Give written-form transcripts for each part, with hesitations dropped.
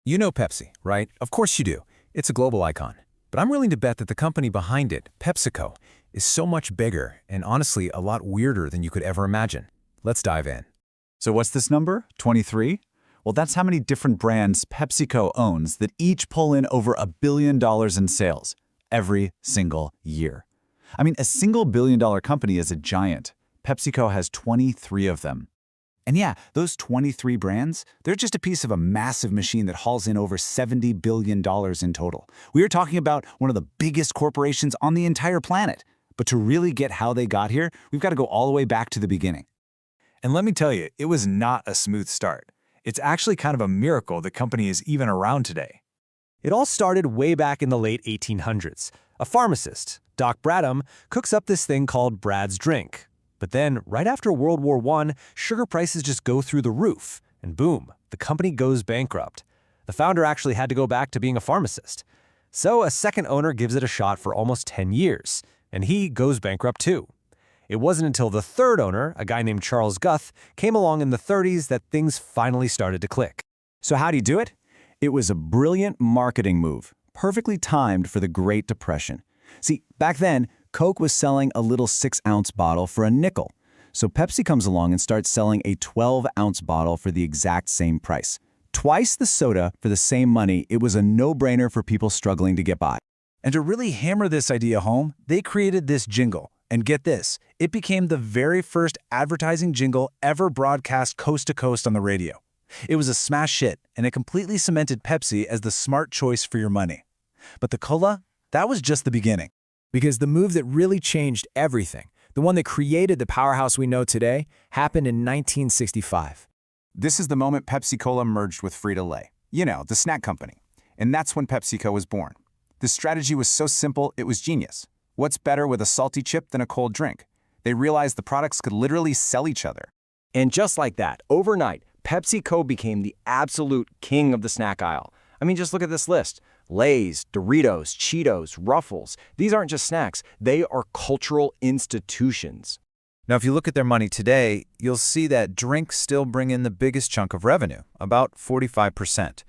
You know Pepsi, right? Of course you do. It's a global icon. But I'm willing to bet that the company behind it, PepsiCo, is so much bigger and honestly a lot weirder than you could ever imagine. Let's dive in. So what's this number? 23? Well, that's how many different brands PepsiCo owns that each pull in over $1 billion in sales every single year. I mean, a single billion-dollar company is a giant. PepsiCo has 23 of them. And yeah, those 23 brands, they're just a piece of a massive machine that hauls in over $70 billion in total. We are talking about one of the biggest corporations on the entire planet. But to really get how they got here, we've got to go all the way back to the beginning. And let me tell you, it was not a smooth start. It's actually kind of a miracle the company is even around today. It all started way back in the late 1800s. A pharmacist, Doc Bradham, cooks up this thing called Brad's drink. But then, right after World War I, sugar prices just go through the roof, and boom, the company goes bankrupt. The founder actually had to go back to being a pharmacist. So a second owner gives it a shot for almost 10 years, and he goes bankrupt too. It wasn't until the third owner, a guy named Charles Guth, came along in the 30s that things finally started to click. So how'd he do it? It was a brilliant marketing move, perfectly timed for the Great Depression. See, back then, Coke was selling a little 6-ounce bottle for a nickel. So Pepsi comes along and starts selling a 12-ounce bottle for the exact same price. Twice the soda for the same money. It was a no-brainer for people struggling to get by. And to really hammer this idea home, they created this jingle. And get this, it became the very first advertising jingle ever broadcast coast to coast on the radio. It was a smash hit, and it completely cemented Pepsi as the smart choice for your money. But the cola, that was just the beginning. Because the move that really changed everything, the one that created the powerhouse we know today, happened in 1965. This is the moment Pepsi-Cola merged with Frito-Lay. You know, the snack company. And that's when PepsiCo was born. The strategy was so simple, it was genius. What's better with a salty chip than a cold drink? They realized the products could literally sell each other. And just like that, overnight, PepsiCo became the absolute king of the snack aisle. I mean, just look at this list. Lay's, Doritos, Cheetos, Ruffles. These aren't just snacks. They are cultural institutions. Now, if you look at their money today, you'll see that drinks still bring in the biggest chunk of revenue, about 45%.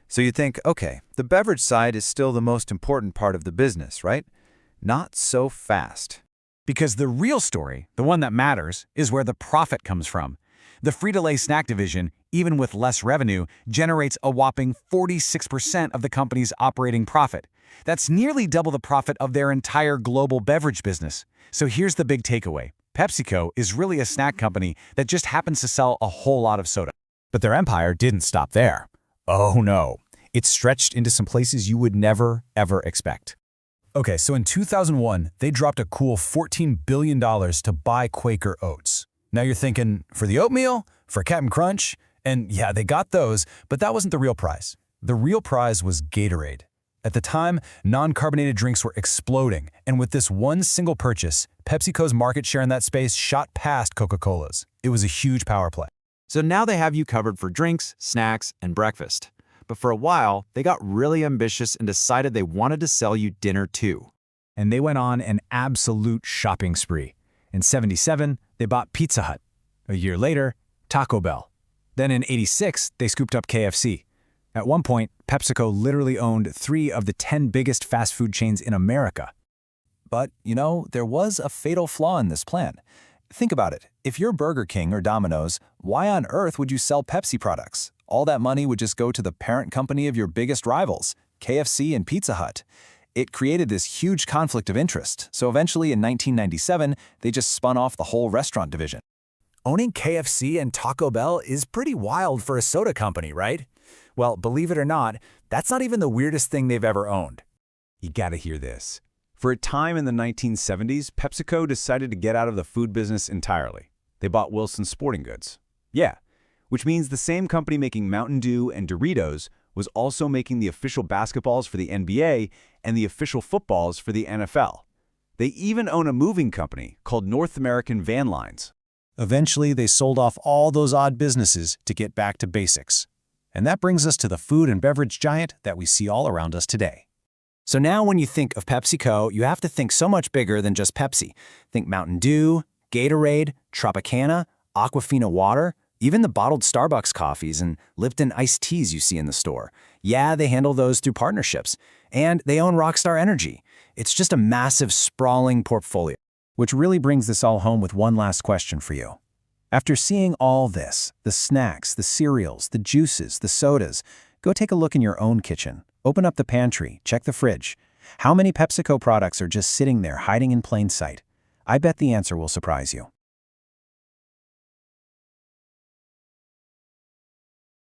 So you think, okay, the beverage side is still the most important part of the business, right? Not so fast. Because the real story, the one that matters, is where the profit comes from. The Frito-Lay snack division, even with less revenue, generates a whopping 46% of the company's operating profit. That's nearly double the profit of their entire global beverage business. So here's the big takeaway. PepsiCo is really a snack company that just happens to sell a whole lot of soda. But their empire didn't stop there. Oh no, it stretched into some places you would never, ever expect. Okay, so in 2001, they dropped a cool $14 billion to buy Quaker Oats. Now you're thinking, for the oatmeal? For Cap'n Crunch? And yeah, they got those, but that wasn't the real prize. The real prize was Gatorade. At the time, non-carbonated drinks were exploding, and with this one single purchase, PepsiCo's market share in that space shot past Coca-Cola's. It was a huge power play. So now they have you covered for drinks, snacks, and breakfast. But for a while, they got really ambitious and decided they wanted to sell you dinner too. And they went on an absolute shopping spree. In '77, they bought Pizza Hut. A year later, Taco Bell. Then in '86, they scooped up KFC. At one point, PepsiCo literally owned 3 of the 10 biggest fast food chains in America. But, you know, there was a fatal flaw in this plan. Think about it. If you're Burger King or Domino's, why on earth would you sell Pepsi products? All that money would just go to the parent company of your biggest rivals, KFC and Pizza Hut. It created this huge conflict of interest, so eventually in 1997, they just spun off the whole restaurant division. Owning KFC and Taco Bell is pretty wild for a soda company, right? Well, believe it or not, that's not even the weirdest thing they've ever owned. You gotta hear this. For a time in the 1970s, PepsiCo decided to get out of the food business entirely. They bought Wilson's Sporting Goods. Yeah, which means the same company making Mountain Dew and Doritos was also making the official basketballs for the NBA and the official footballs for the NFL. They even own a moving company called North American Van Lines. Eventually, they sold off all those odd businesses to get back to basics. And that brings us to the food and beverage giant that we see all around us today. So now when you think of PepsiCo, you have to think so much bigger than just Pepsi. Think Mountain Dew, Gatorade, Tropicana, Aquafina water. Even the bottled Starbucks coffees and Lipton iced teas you see in the store. Yeah, they handle those through partnerships. And they own Rockstar Energy. It's just a massive, sprawling portfolio. Which really brings this all home with one last question for you. After seeing all this, the snacks, the cereals, the juices, the sodas, go take a look in your own kitchen. Open up the pantry, check the fridge. How many PepsiCo products are just sitting there hiding in plain sight? I bet the answer will surprise you.